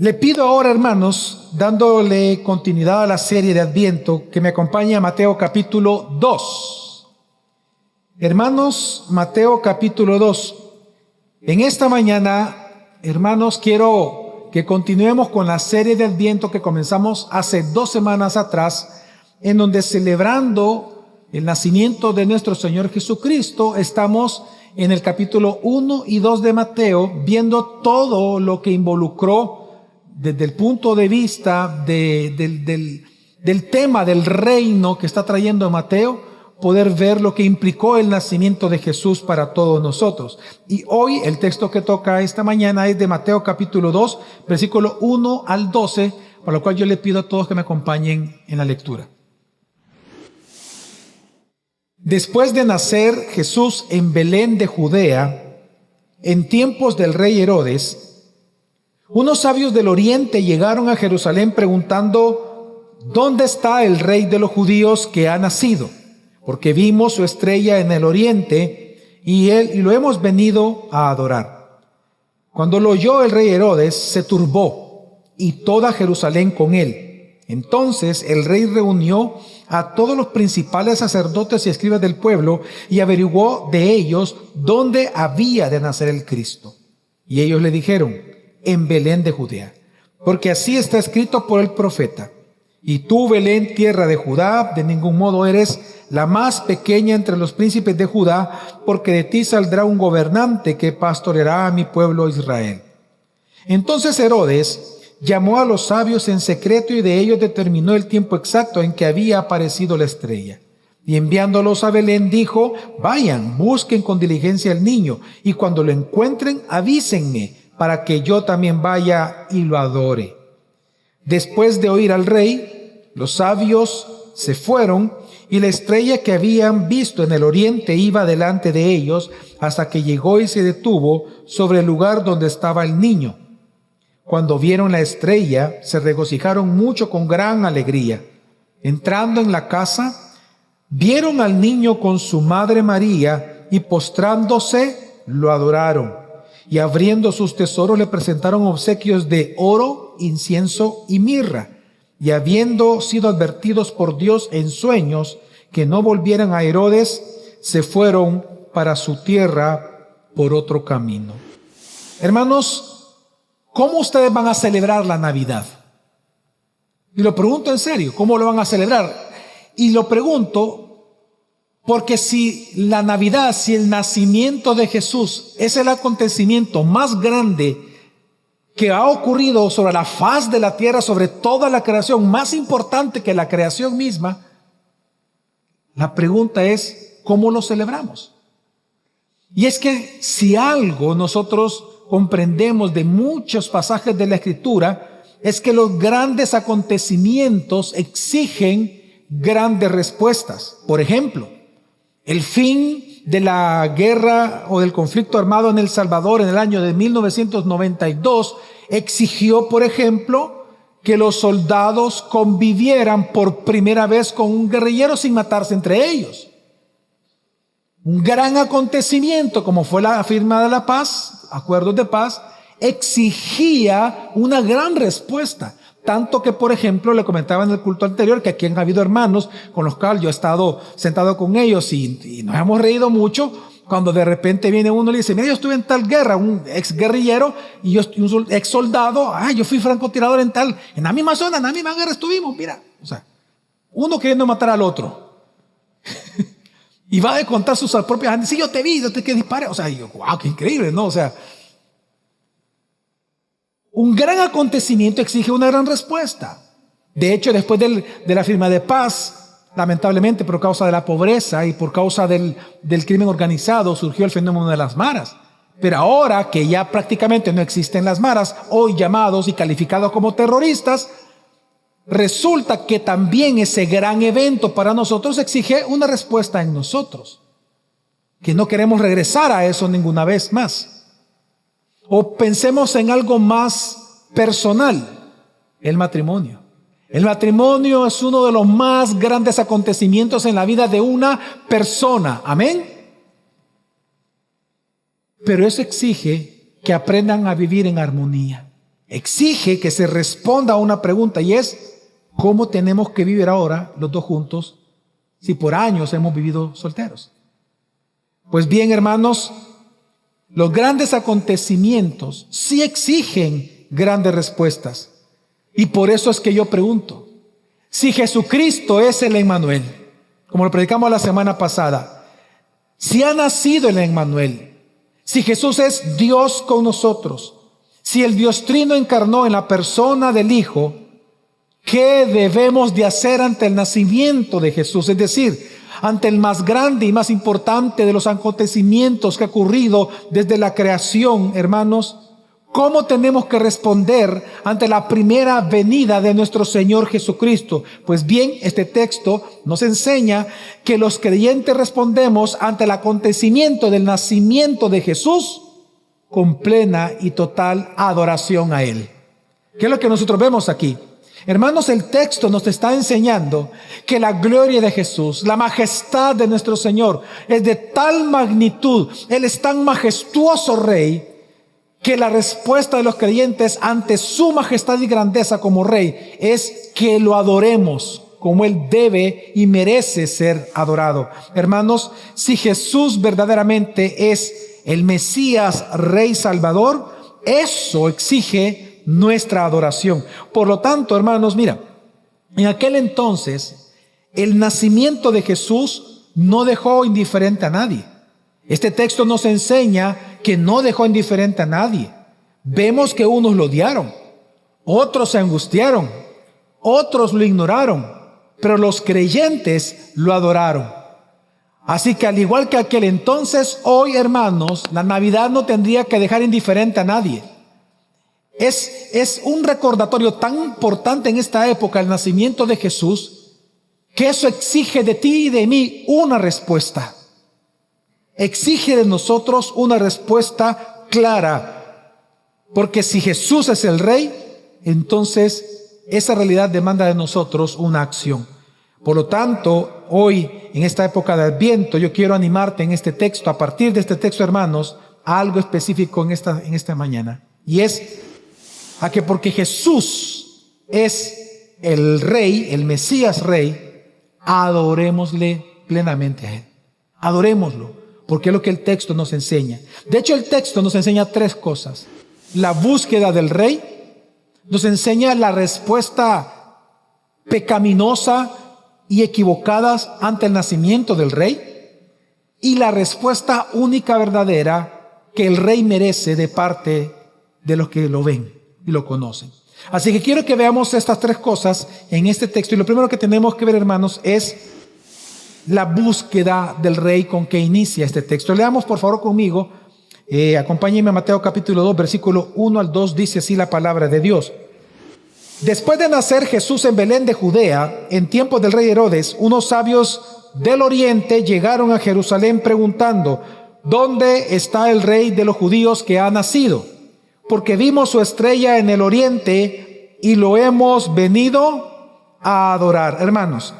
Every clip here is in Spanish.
Le pido ahora, hermanos, dándole continuidad a la serie de Adviento, que me acompañe a Mateo capítulo 2. Hermanos, Mateo capítulo 2. En esta mañana, hermanos, quiero que continuemos con la serie de Adviento que comenzamos hace 2 semanas atrás, en donde celebrando el nacimiento de nuestro Señor Jesucristo, estamos en el capítulo 1 y 2 de Mateo, viendo todo lo que involucró desde el punto de vista del tema del reino que está trayendo Mateo, poder ver lo que implicó el nacimiento de Jesús para todos nosotros. Y hoy el texto que toca esta mañana es de Mateo capítulo 2, versículo 1 al 12, por lo cual yo le pido a todos que me acompañen en la lectura. Después de nacer Jesús en Belén de Judea, en tiempos del rey Herodes, unos sabios del oriente llegaron a Jerusalén preguntando: ¿dónde está el rey de los judíos que ha nacido? Porque vimos su estrella en el oriente y lo hemos venido a adorar. Cuando lo oyó el rey Herodes, se turbó y toda Jerusalén con él. Entonces el rey reunió a todos los principales sacerdotes y escribas del pueblo y averiguó de ellos dónde había de nacer el Cristo. Y ellos le dijeron: en Belén de Judea, porque así está escrito por el profeta: y tú, Belén, tierra de Judá, de ningún modo eres la más pequeña entre los príncipes de Judá, porque de ti saldrá un gobernante que pastoreará a mi pueblo Israel. Entonces Herodes llamó a los sabios en secreto y de ellos determinó el tiempo exacto en que había aparecido la estrella. Y enviándolos a Belén dijo: vayan, busquen con diligencia al niño, y cuando lo encuentren avísenme, para que yo también vaya y lo adore. Después de oír al rey, los sabios se fueron, y la estrella que habían visto en el oriente iba delante de ellos, hasta que llegó y se detuvo sobre el lugar donde estaba el niño. Cuando vieron la estrella, se regocijaron mucho con gran alegría. Entrando en la casa, vieron al niño con su madre María, y postrándose, lo adoraron. Y abriendo sus tesoros le presentaron obsequios de oro, incienso y mirra. Y habiendo sido advertidos por Dios en sueños que no volvieran a Herodes, se fueron para su tierra por otro camino. Hermanos, ¿cómo ustedes van a celebrar la Navidad? Y lo pregunto en serio, ¿cómo lo van a celebrar? Y lo pregunto porque si la Navidad, si el nacimiento de Jesús es el acontecimiento más grande que ha ocurrido sobre la faz de la tierra, sobre toda la creación, más importante que la creación misma, la pregunta es: ¿cómo lo celebramos? Y es que si algo nosotros comprendemos de muchos pasajes de la Escritura, es que los grandes acontecimientos exigen grandes respuestas. Por ejemplo, el fin de la guerra o del conflicto armado en El Salvador en el año de 1992 exigió, por ejemplo, que los soldados convivieran por primera vez con un guerrillero sin matarse entre ellos. Un gran acontecimiento, como fue la firma de la paz, acuerdos de paz, exigía una gran respuesta. Tanto que, por ejemplo, le comentaba en el culto anterior que aquí han habido hermanos con los cuales yo he estado sentado con ellos y nos hemos reído mucho cuando de repente viene uno y le dice: mira, yo estuve en tal guerra, un ex guerrillero y un ex soldado, yo fui francotirador en la misma zona, en la misma guerra estuvimos, mira. O sea, uno queriendo matar al otro. Y va a contar sus propias handas: sí, yo te vi, yo te que dispare. O sea, yo, wow, qué increíble, ¿no? O sea, un gran acontecimiento exige una gran respuesta. De hecho, después de la firma de paz, lamentablemente por causa de la pobreza y por causa del crimen organizado, surgió el fenómeno de las maras. Pero ahora que ya prácticamente no existen las maras, hoy llamados y calificados como terroristas, resulta que también ese gran evento para nosotros exige una respuesta en nosotros, que no queremos regresar a eso ninguna vez más. O pensemos en algo más personal: el matrimonio. El matrimonio es uno de los más grandes acontecimientos en la vida de una persona. Amén. Pero eso exige que aprendan a vivir en armonía. exige que se responda a una pregunta, y es: ¿cómo tenemos que vivir ahora los dos juntos si por años hemos vivido solteros? Pues bien, hermanos, los grandes acontecimientos sí exigen grandes respuestas. Y por eso es que yo pregunto, si Jesucristo es el Emmanuel, como lo predicamos la semana pasada, si ha nacido el Emmanuel, si Jesús es Dios con nosotros, si el Dios Trino encarnó en la persona del Hijo, ¿qué debemos de hacer ante el nacimiento de Jesús? Es decir, ante el más grande y más importante de los acontecimientos que ha ocurrido desde la creación, hermanos. ¿Cómo tenemos que responder ante la primera venida de nuestro Señor Jesucristo? Pues bien, este texto nos enseña que los creyentes respondemos ante el acontecimiento del nacimiento de Jesús con plena y total adoración a Él. ¿Qué es lo que nosotros vemos aquí? Hermanos, el texto nos está enseñando que la gloria de Jesús, la majestad de nuestro Señor es de tal magnitud, Él es tan majestuoso Rey, que la respuesta de los creyentes ante su majestad y grandeza como Rey es que lo adoremos como Él debe y merece ser adorado. Hermanos, si Jesús verdaderamente es el Mesías, Rey, Salvador, eso exige nuestra adoración. Por lo tanto, hermanos, mira, en aquel entonces el nacimiento de Jesús no dejó indiferente a nadie. Este texto nos enseña que no dejó indiferente a nadie. Vemos que unos lo odiaron, otros se angustiaron, otros lo ignoraron, pero los creyentes lo adoraron. Así que al igual que aquel entonces, hoy, hermanos, la Navidad no tendría que dejar indiferente a nadie. Es un recordatorio tan importante en esta época, el nacimiento de Jesús, que eso exige de ti y de mí una respuesta. Exige de nosotros una respuesta clara, porque si Jesús es el Rey, entonces esa realidad demanda de nosotros una acción. Por lo tanto, hoy, en esta época de Adviento, yo quiero animarte en este texto, a partir de este texto, hermanos, a algo específico en esta mañana. Y es a que porque Jesús es el Rey, el Mesías Rey, adorémosle plenamente a Él. Adorémoslo. Porque es lo que el texto nos enseña. De hecho, el texto nos enseña tres cosas. La búsqueda del Rey, nos enseña la respuesta pecaminosa y equivocada ante el nacimiento del Rey, y la respuesta única verdadera que el Rey merece de parte de los que lo ven y lo conocen. Así que quiero que veamos estas tres cosas en este texto. Y lo primero que tenemos que ver, hermanos, es la búsqueda del Rey con que inicia este texto. Leamos por favor conmigo, acompáñenme a Mateo capítulo 2, versículo 1 al 2, dice así la palabra de Dios. Después de nacer Jesús en Belén de Judea, en tiempos del rey Herodes, unos sabios del oriente llegaron a Jerusalén preguntando: ¿dónde está el Rey de los judíos que ha nacido? Porque vimos su estrella en el oriente y lo hemos venido a adorar. Hermanos,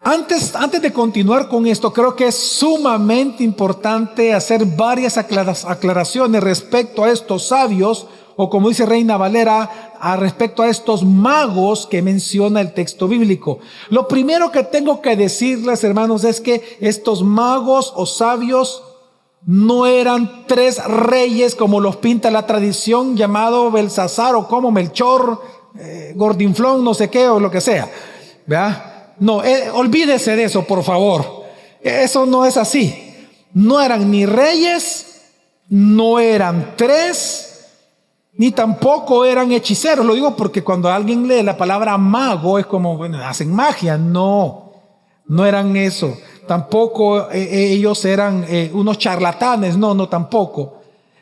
Antes de continuar con esto, creo que es sumamente importante hacer varias aclaraciones respecto a estos sabios, o como dice Reina Valera, respecto a estos magos que menciona el texto bíblico. Lo primero que tengo que decirles, hermanos, es que estos magos o sabios no eran tres reyes como los pinta la tradición, llamado Belsasar o como Melchor, Gordinflón, no sé qué, o lo que sea, ¿verdad? No, olvídese de eso, por favor. Eso no es así. No eran ni reyes, no eran tres, ni tampoco eran hechiceros. Lo digo porque cuando alguien lee la palabra mago es como, bueno, hacen magia. No eran eso. Tampoco ellos eran unos charlatanes. No, tampoco.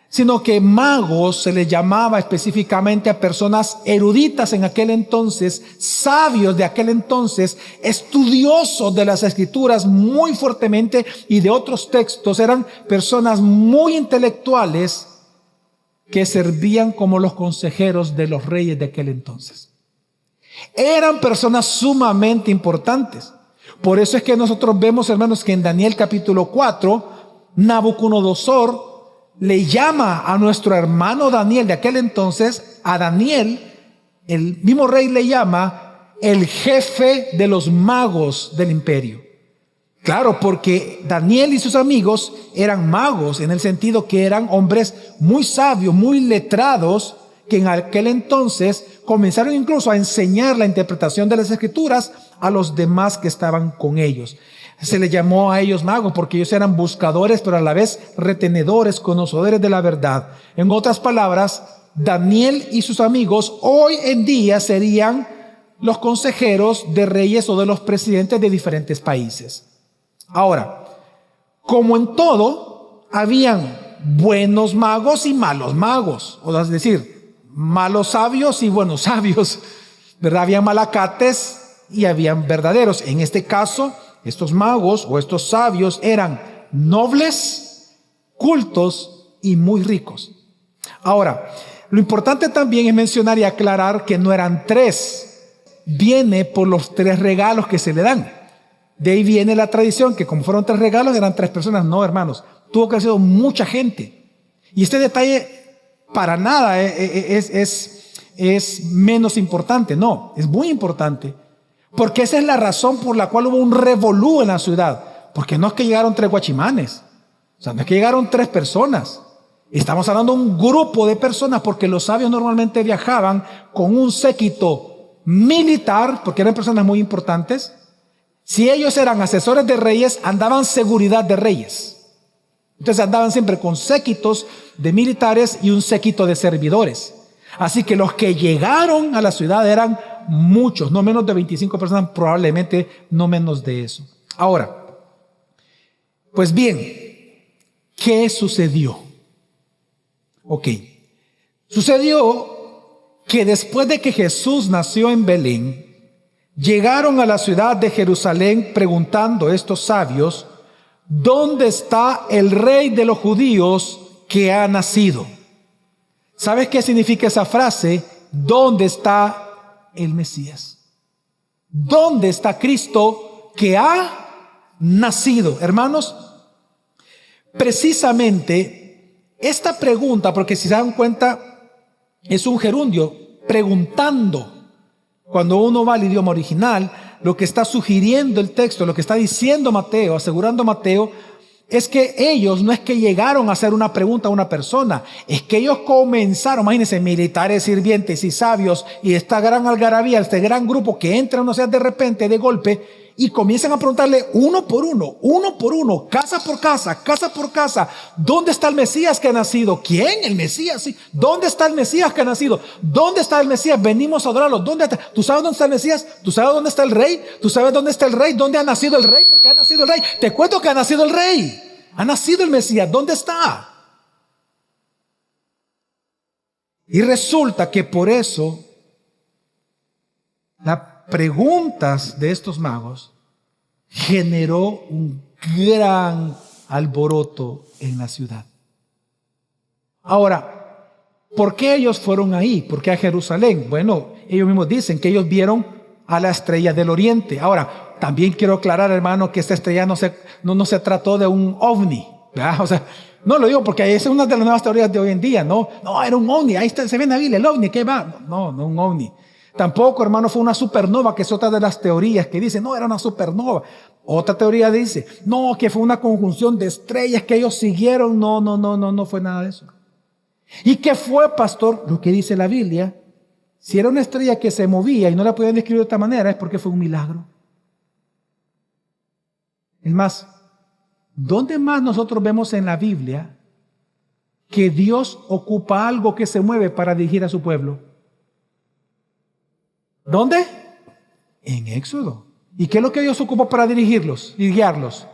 Sino que magos se les llamaba específicamente a personas eruditas en aquel entonces, sabios de aquel entonces, estudiosos de las escrituras muy fuertemente y de otros textos. Eran personas muy intelectuales que servían como los consejeros de los reyes de aquel entonces. Eran personas sumamente importantes. Por eso es que nosotros vemos, hermanos, que en Daniel capítulo 4, Nabucodonosor le llama a nuestro hermano Daniel de aquel entonces, a Daniel, el mismo rey le llama el jefe de los magos del imperio. Claro, porque Daniel y sus amigos eran magos en el sentido que eran hombres muy sabios, muy letrados, que en aquel entonces comenzaron incluso a enseñar la interpretación de las escrituras a los demás que estaban con ellos. Se les llamó a ellos magos porque ellos eran buscadores, pero a la vez retenedores, conocedores de la verdad. En otras palabras, Daniel y sus amigos hoy en día serían los consejeros de reyes o de los presidentes de diferentes países. Ahora, como en todo, habían buenos magos y malos magos, o es decir, malos sabios y buenos sabios, ¿verdad? Habían malacates y habían verdaderos. En este caso, estos magos o estos sabios eran nobles, cultos y muy ricos. Ahora, lo importante también es mencionar y aclarar que no eran tres. Viene por los tres regalos que se le dan. De ahí viene la tradición que como fueron tres regalos eran tres personas. No, hermanos, tuvo que haber sido mucha gente. Y este detalle para nada es menos importante. No, es muy importante. Porque esa es la razón por la cual hubo un revolú en la ciudad. Porque no es que llegaron tres guachimanes. O sea, no es que llegaron tres personas. Estamos hablando de un grupo de personas porque los sabios normalmente viajaban con un séquito militar, porque eran personas muy importantes. Si ellos eran asesores de reyes, andaban seguridad de reyes. Entonces andaban siempre con séquitos de militares y un séquito de servidores. Así que los que llegaron a la ciudad eran muchos, no menos de 25 personas, probablemente no menos de eso. Ahora, pues bien, ¿qué sucedió? Ok, sucedió que después de que Jesús nació en Belén, llegaron a la ciudad de Jerusalén preguntando estos sabios, ¿dónde está el rey de los judíos que ha nacido? ¿Sabes qué significa esa frase? ¿Dónde está el Mesías? ¿Dónde está Cristo que ha nacido? Hermanos, precisamente esta pregunta, porque si se dan cuenta, es un gerundio, preguntando. Cuando uno va al idioma original, lo que está sugiriendo el texto, lo que está diciendo Mateo, asegurando Mateo, es que ellos no es que llegaron a hacer una pregunta a una persona, es que ellos comenzaron, imagínense, militares, sirvientes y sabios, y esta gran algarabía, este gran grupo que entra, no sea de repente, de golpe, y comienzan a preguntarle uno por uno, casa por casa, ¿dónde está el Mesías que ha nacido? ¿Quién? El Mesías, sí. ¿Dónde está el Mesías que ha nacido? ¿Dónde está el Mesías? Venimos a adorarlo. ¿Dónde está? ¿Tú sabes dónde está el Mesías? ¿Tú sabes dónde está el rey? ¿Tú sabes dónde está el rey? ¿Dónde ha nacido el rey? ¿Por qué ha nacido el rey? Te cuento que ha nacido el rey. Ha nacido el Mesías. ¿Dónde está? Y resulta que por eso las preguntas de estos magos generó un gran alboroto en la ciudad. Ahora, ¿por qué ellos fueron ahí? ¿Por qué a Jerusalén? Bueno, ellos mismos dicen que ellos vieron a la estrella del oriente. Ahora, también quiero aclarar, hermano, que esta estrella no se trató de un ovni, ¿verdad? O sea, no lo digo porque esa es una de las nuevas teorías de hoy en día, ¿no? No, era un ovni, ahí está, se ve en la Biblia, el ovni, ¿qué va? No un ovni. Tampoco, hermano, fue una supernova, que es otra de las teorías que dice, no, era una supernova. Otra teoría dice, no, que fue una conjunción de estrellas que ellos siguieron. No fue nada de eso. ¿Y qué fue, pastor? Lo que dice la Biblia, si era una estrella que se movía y no la podían describir de otra manera, es porque fue un milagro. Es más, ¿dónde más nosotros vemos en la Biblia que Dios ocupa algo que se mueve para dirigir a su pueblo? ¿Dónde? En Éxodo. ¿Y qué es lo que Dios ocupa para dirigirlos y guiarlos?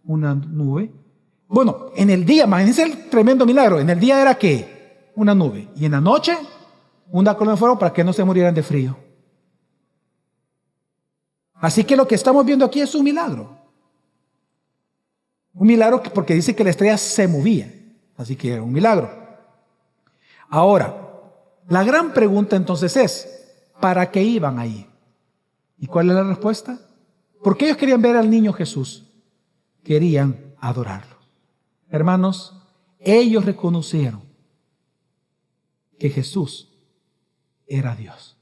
Una nube. Bueno, en el día, imagínense el tremendo milagro. En el día era ¿qué? Una nube. Y en la noche, una columna de fuego para que no se murieran de frío. Así que lo que estamos viendo aquí es un milagro. Un milagro porque dice que la estrella se movía. Así que era un milagro. Ahora, la gran pregunta entonces es, ¿para qué iban ahí? ¿Y cuál es la respuesta? Porque ellos querían ver al niño Jesús. Querían adorarlo. Hermanos, ellos reconocieron que Jesús era Dios.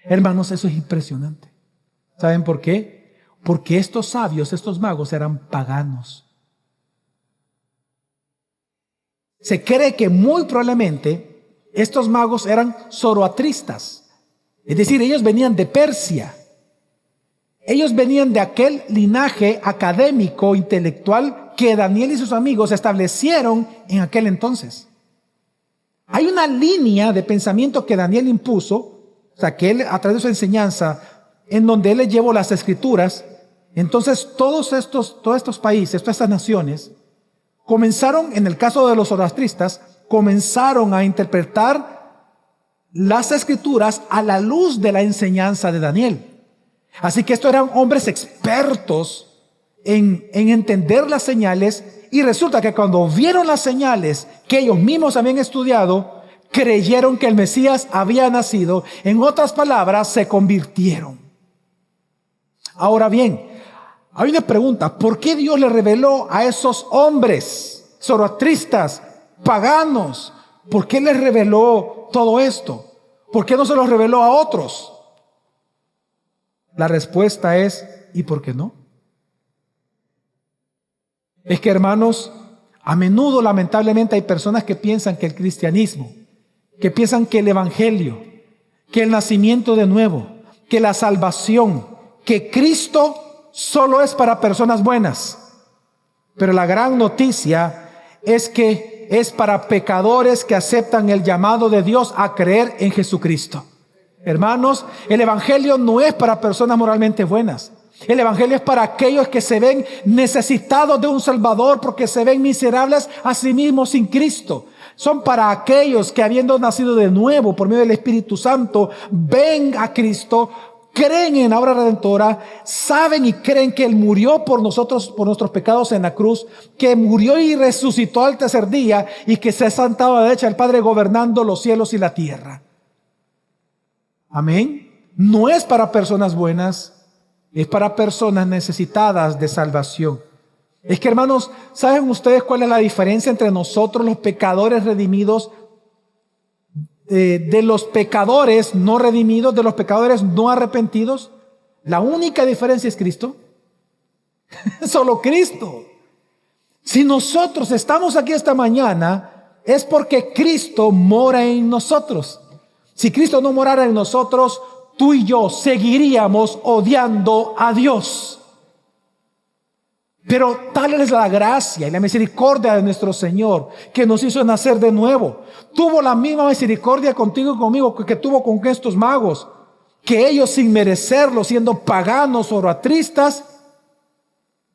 Hermanos, eso es impresionante. ¿Saben por qué? Porque estos sabios, estos magos eran paganos. Se cree que muy probablemente estos magos eran zoroastristas. Es decir, ellos venían de Persia. Ellos venían de aquel linaje académico, intelectual, que Daniel y sus amigos establecieron en aquel entonces. Hay una línea de pensamiento que Daniel impuso, o sea, que él, a través de su enseñanza, en donde él le llevó las escrituras. Entonces, todos estos países, todas estas naciones, comenzaron, en el caso de los zoroastristas, comenzaron a interpretar las escrituras a la luz de la enseñanza de Daniel. Así que estos eran hombres expertos en entender las señales, y resulta que cuando vieron las señales que ellos mismos habían estudiado, creyeron que el Mesías había nacido. En otras palabras, se convirtieron. Ahora bien, hay una pregunta: ¿por qué Dios le reveló a esos hombres zoroastristas, paganos? ¿Por qué les reveló todo esto? ¿Por qué no se los reveló a otros? La respuesta es: ¿y por qué no? Es que, hermanos, a menudo, lamentablemente, hay personas que piensan que el cristianismo, que piensan que el evangelio, que el nacimiento de nuevo, que la salvación, que Cristo solo es para personas buenas. Pero la gran noticia es que es para pecadores que aceptan el llamado de Dios a creer en Jesucristo. Hermanos, el evangelio no es para personas moralmente buenas. El evangelio es para aquellos que se ven necesitados de un Salvador, porque se ven miserables a sí mismos sin Cristo. Son para aquellos que, habiendo nacido de nuevo por medio del Espíritu Santo, ven a Cristo, creen en la obra redentora, saben y creen que Él murió por nosotros, por nuestros pecados en la cruz, que murió y resucitó al tercer día, y que se ha sentado a la derecha del Padre gobernando los cielos y la tierra. Amén. No es para personas buenas, es para personas necesitadas de salvación. Es que, hermanos, ¿saben ustedes cuál es la diferencia entre nosotros, los pecadores redimidos, de los pecadores no redimidos, de los pecadores no arrepentidos? La única diferencia es Cristo. Solo Cristo. Si nosotros estamos aquí esta mañana, es porque Cristo mora en nosotros. Si Cristo no morara en nosotros, tú y yo seguiríamos odiando a Dios. Pero tal es la gracia y la misericordia de nuestro Señor, que nos hizo nacer de nuevo. Tuvo la misma misericordia contigo y conmigo que tuvo con estos magos, que ellos, sin merecerlo, siendo paganos, zoroastristas,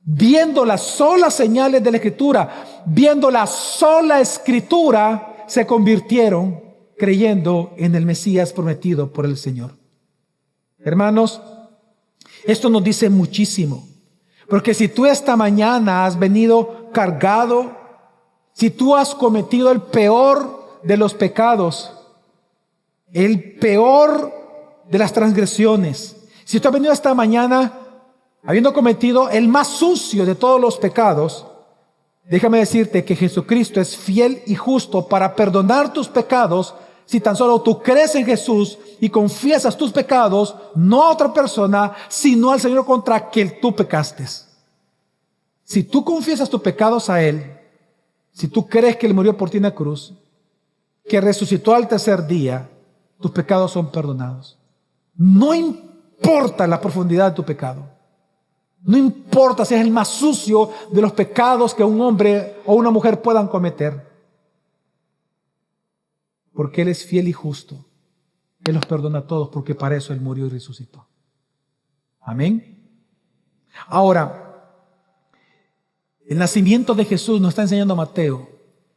viendo las solas señales de la Escritura, viendo la sola Escritura, se convirtieron creyendo en el Mesías prometido por el Señor. Hermanos, esto nos dice muchísimo. Porque si tú esta mañana has venido cargado, si tú has cometido el peor de los pecados, el peor de las transgresiones, si tú has venido esta mañana habiendo cometido el más sucio de todos los pecados, déjame decirte que Jesucristo es fiel y justo para perdonar tus pecados. Si tan solo tú crees en Jesús y confiesas tus pecados, no a otra persona, sino al Señor contra quien tú pecaste. Si tú confiesas tus pecados a Él, si tú crees que Él murió por ti en la cruz, que resucitó al tercer día, tus pecados son perdonados. No importa la profundidad de tu pecado. No importa si es el más sucio de los pecados que un hombre o una mujer puedan cometer. Porque Él es fiel y justo. Él los perdona a todos, porque para eso Él murió y resucitó. Amén. Ahora, el nacimiento de Jesús, nos está enseñando Mateo,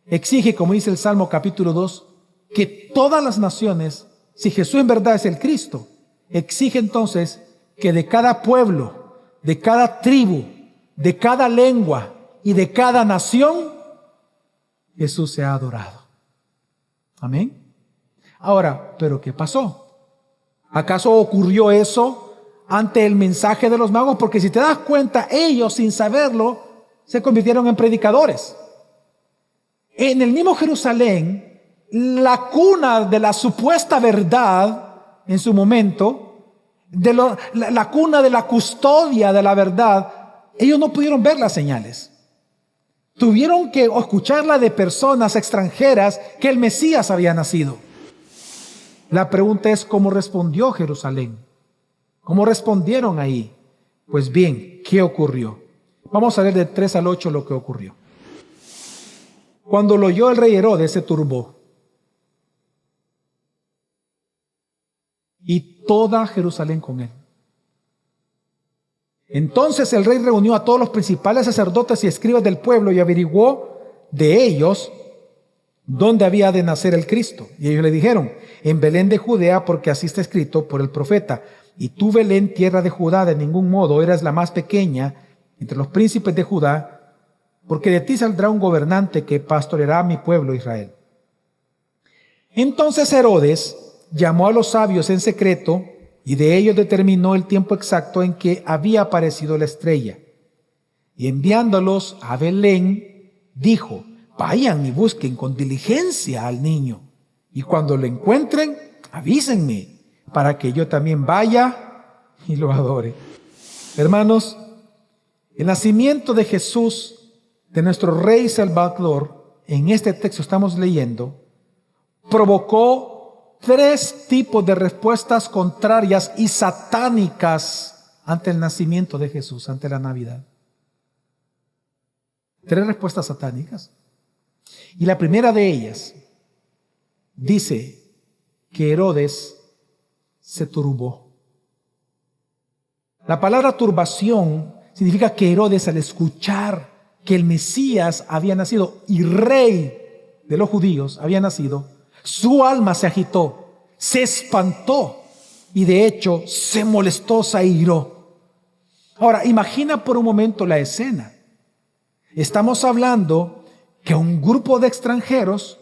exige, como dice el Salmo capítulo 2, que todas las naciones, si Jesús en verdad es el Cristo, exige entonces que de cada pueblo, de cada tribu, de cada lengua y de cada nación, Jesús sea adorado. Amén. Ahora, ¿pero qué pasó? ¿Acaso ocurrió eso ante el mensaje de los magos? Porque si te das cuenta, ellos, sin saberlo, se convirtieron en predicadores. En el mismo Jerusalén, la cuna de la supuesta verdad en su momento, la cuna de la custodia de la verdad, ellos no pudieron ver las señales. Tuvieron que escucharla de personas extranjeras que el Mesías había nacido. La pregunta es, ¿cómo respondió Jerusalén? ¿Cómo respondieron ahí? Pues bien, ¿qué ocurrió? Vamos a ver de 3 al 8 lo que ocurrió. Cuando lo oyó el rey Herodes, se turbó. Y toda Jerusalén con él. Entonces el rey reunió a todos los principales sacerdotes y escribas del pueblo y averiguó de ellos dónde había de nacer el Cristo. Y ellos le dijeron, en Belén de Judea, porque así está escrito por el profeta. Y tú, Belén, tierra de Judá, de ningún modo eras la más pequeña entre los príncipes de Judá, porque de ti saldrá un gobernante que pastoreará a mi pueblo Israel. Entonces Herodes llamó a los sabios en secreto y de ellos determinó el tiempo exacto en que había aparecido la estrella. Y enviándolos a Belén, dijo, vayan y busquen con diligencia al niño, y cuando lo encuentren, avísenme, para que yo también vaya y lo adore. Hermanos, el nacimiento de Jesús, de nuestro Rey Salvador, en este texto estamos leyendo, provocó 3 tipos de respuestas contrarias y satánicas ante el nacimiento de Jesús, ante la Navidad. 3 respuestas satánicas. Y la primera de ellas dice que Herodes se turbó. La palabra turbación significa que Herodes, al escuchar que el Mesías había nacido y rey de los judíos había nacido, su alma se agitó, se espantó y de hecho se molestó, se airó. Ahora, imagina por un momento la escena. Estamos hablando que un grupo de extranjeros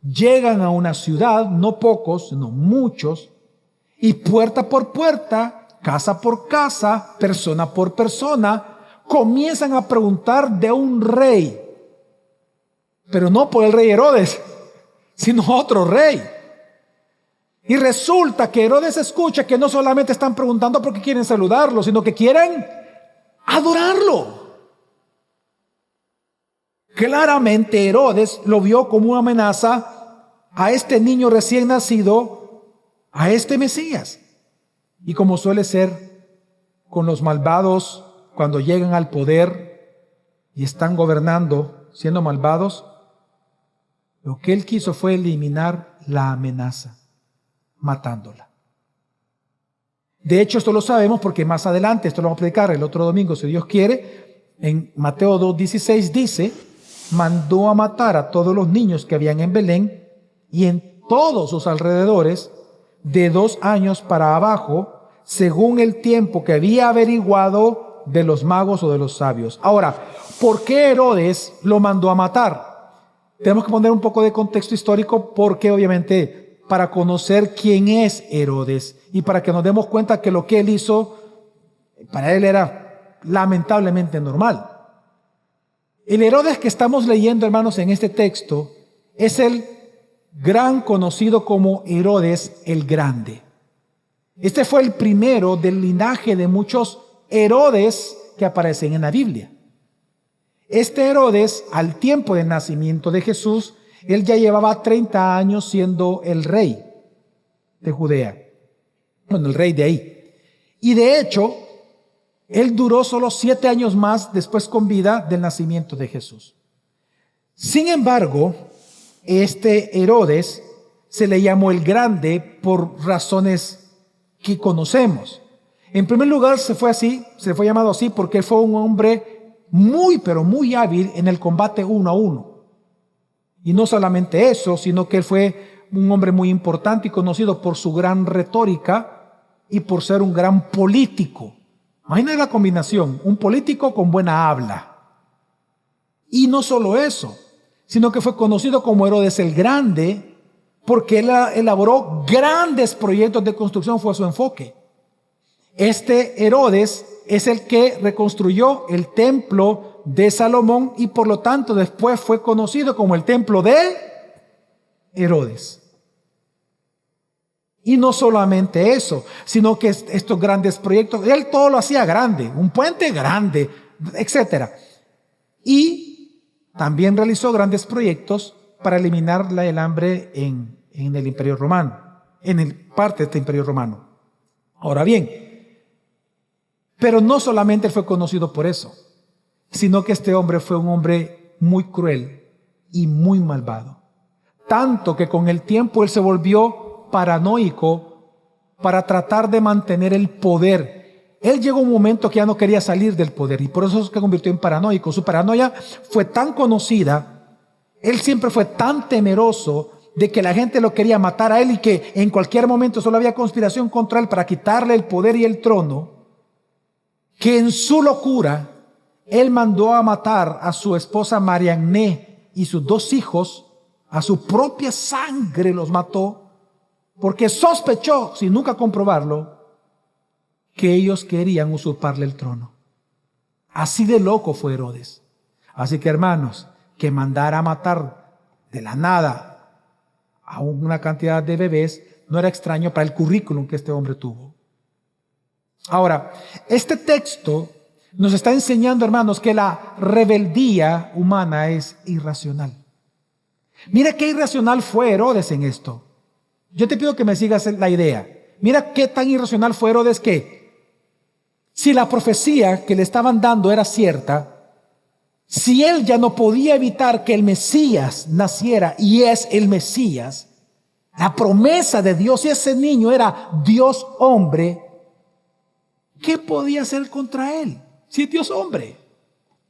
llegan a una ciudad, no pocos, sino muchos, y puerta por puerta, casa por casa, persona por persona, comienzan a preguntar de un rey, pero no por el rey Herodes, sino otro rey. Y resulta que Herodes escucha que no solamente están preguntando porque quieren saludarlo, sino que quieren adorarlo. Claramente Herodes lo vio como una amenaza a este niño recién nacido, a este Mesías. Y como suele ser con los malvados cuando llegan al poder y están gobernando siendo malvados, lo que él quiso fue eliminar la amenaza, matándola. De hecho, esto lo sabemos porque más adelante, esto lo vamos a predicar el otro domingo, si Dios quiere, en Mateo 2:16 dice, mandó a matar a todos los niños que habían en Belén y en todos sus alrededores de 2 años para abajo, según el tiempo que había averiguado de los magos o de los sabios. Ahora, ¿por qué Herodes lo mandó a matar? Tenemos que poner un poco de contexto histórico porque obviamente para conocer quién es Herodes y para que nos demos cuenta que lo que él hizo para él era lamentablemente normal. El Herodes que estamos leyendo, hermanos, en este texto es el gran conocido como Herodes el Grande. Este fue el primero del linaje de muchos Herodes que aparecen en la Biblia. Este Herodes, al tiempo del nacimiento de Jesús, él ya llevaba 30 años siendo el rey de Judea. Bueno, el rey de ahí. Y de hecho, él duró solo 7 años más después con vida del nacimiento de Jesús. Sin embargo, este Herodes se le llamó el Grande por razones que conocemos. En primer lugar, se le fue llamado así porque fue un hombre muy, pero muy hábil en el combate 1 a 1. Y no solamente eso, sino que él fue un hombre muy importante y conocido por su gran retórica y por ser un gran político. Imagina la combinación, un político con buena habla. Y no solo eso, sino que fue conocido como Herodes el Grande porque él elaboró grandes proyectos de construcción, fue su enfoque. Este Herodes es el que reconstruyó el templo de Salomón y por lo tanto después fue conocido como el templo de Herodes. Y no solamente eso, sino que estos grandes proyectos, él todo lo hacía grande, un puente grande, etcétera. Y también realizó grandes proyectos para eliminar el hambre en el Imperio Romano, parte de este Imperio Romano. Ahora bien, pero no solamente fue conocido por eso, sino que este hombre fue un hombre muy cruel y muy malvado. Tanto que con el tiempo él se volvió paranoico para tratar de mantener el poder. Él llegó a un momento que ya no quería salir del poder y por eso se convirtió en paranoico. Su paranoia fue tan conocida, él siempre fue tan temeroso de que la gente lo quería matar a él y que en cualquier momento solo había conspiración contra él para quitarle el poder y el trono, que en su locura él mandó a matar a su esposa Mariamné y sus 2 hijos, a su propia sangre los mató, porque sospechó, sin nunca comprobarlo, que ellos querían usurparle el trono. Así de loco fue Herodes. Así que hermanos, que mandara a matar de la nada a una cantidad de bebés no era extraño para el currículum que este hombre tuvo. Ahora, este texto nos está enseñando, hermanos, que la rebeldía humana es irracional. Mira qué irracional fue Herodes en esto. Yo te pido que me sigas la idea. Mira qué tan irracional fue Herodes que si la profecía que le estaban dando era cierta, si él ya no podía evitar que el Mesías naciera y es el Mesías, la promesa de Dios, y ese niño era Dios hombre, ¿qué podía hacer contra él? Si es Dios hombre,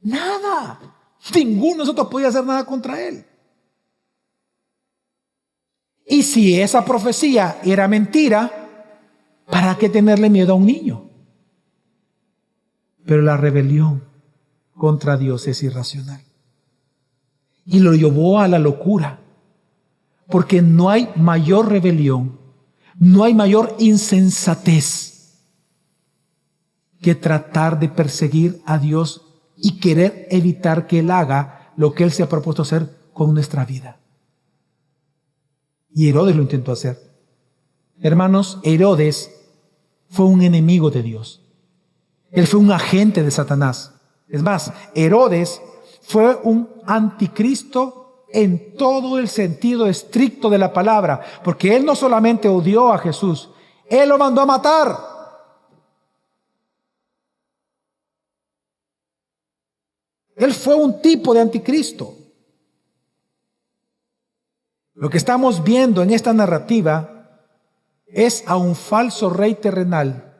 nada. Ninguno de nosotros podía hacer nada contra él. Y si esa profecía era mentira, ¿para qué tenerle miedo a un niño? Pero la rebelión contra Dios es irracional. Y lo llevó a la locura. Porque no hay mayor rebelión, no hay mayor insensatez que tratar de perseguir a Dios y querer evitar que Él haga lo que Él se ha propuesto hacer con nuestra vida. Y Herodes lo intentó hacer. Hermanos, Herodes fue un enemigo de Dios. Él fue un agente de Satanás. Es más, Herodes fue un anticristo en todo el sentido estricto de la palabra, porque él no solamente odió a Jesús, él lo mandó a matar. Él fue un tipo de anticristo. Lo que estamos viendo en esta narrativa es a un falso rey terrenal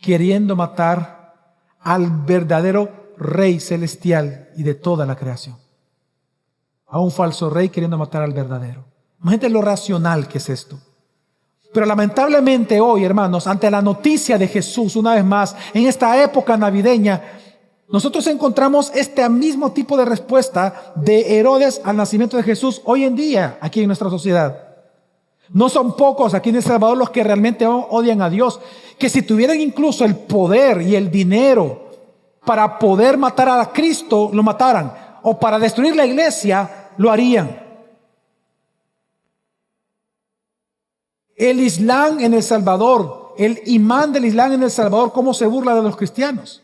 queriendo matar al verdadero rey celestial y de toda la creación. A un falso rey queriendo matar al verdadero. Imagínate lo racional que es esto. Pero lamentablemente hoy, hermanos, ante la noticia de Jesús, una vez más, en esta época navideña, nosotros encontramos este mismo tipo de respuesta de Herodes al nacimiento de Jesús hoy en día, aquí en nuestra sociedad. No son pocos aquí en El Salvador los que realmente odian a Dios, que si tuvieran incluso el poder y el dinero para poder matar a Cristo, lo mataran, o para destruir la iglesia, lo harían. El Islam en El Salvador, el imán del Islam en El Salvador, ¿cómo se burla de los cristianos?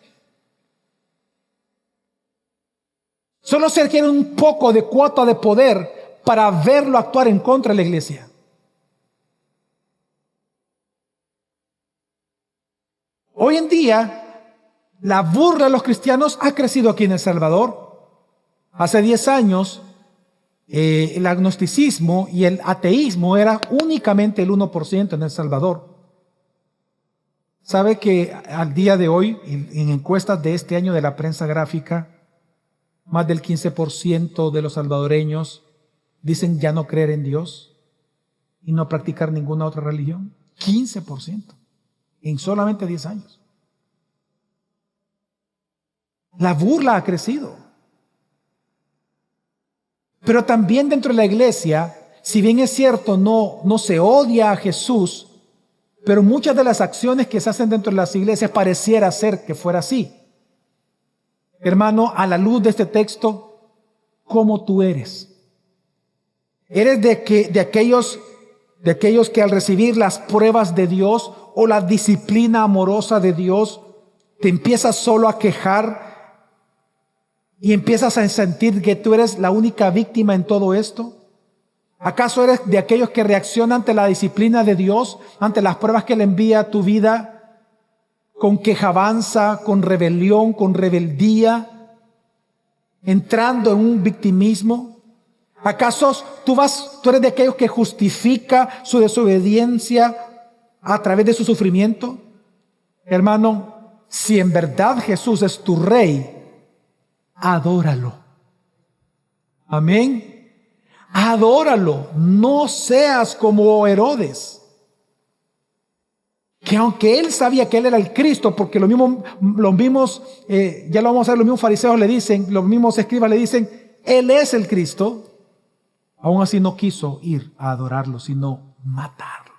Solo se requiere un poco de cuota de poder para verlo actuar en contra de la iglesia. Hoy en día, la burla de los cristianos ha crecido aquí en El Salvador. Hace 10 años, el agnosticismo y el ateísmo era únicamente el 1% en El Salvador. ¿Sabe que al día de hoy, en encuestas de este año de la prensa gráfica, más del 15% de los salvadoreños dicen ya no creer en Dios y no practicar ninguna otra religión? 15% en solamente 10 años. La burla ha crecido. Pero también dentro de la iglesia, si bien es cierto, no se odia a Jesús, pero muchas de las acciones que se hacen dentro de las iglesias pareciera ser que fuera así. hermano, a la luz de este texto, cómo tú eres. ¿Eres de aquellos que al recibir las pruebas de Dios o la disciplina amorosa de Dios, te empiezas solo a quejar y empiezas a sentir que tú eres la única víctima en todo esto? ¿Acaso eres de aquellos que reaccionan ante la disciplina de Dios, ante las pruebas que le envía a tu vida, con quejabanza, con rebelión, con rebeldía, entrando en un victimismo? ¿Acaso tú eres de aquellos que justifica su desobediencia a través de su sufrimiento? Hermano, si en verdad Jesús es tu Rey, adóralo. Amén. Adóralo. No seas como Herodes, que aunque él sabía que él era el Cristo, porque los mismos, ya lo vamos a ver, los mismos fariseos le dicen, los mismos escribas le dicen, él es el Cristo, aún así no quiso ir a adorarlo, sino matarlo.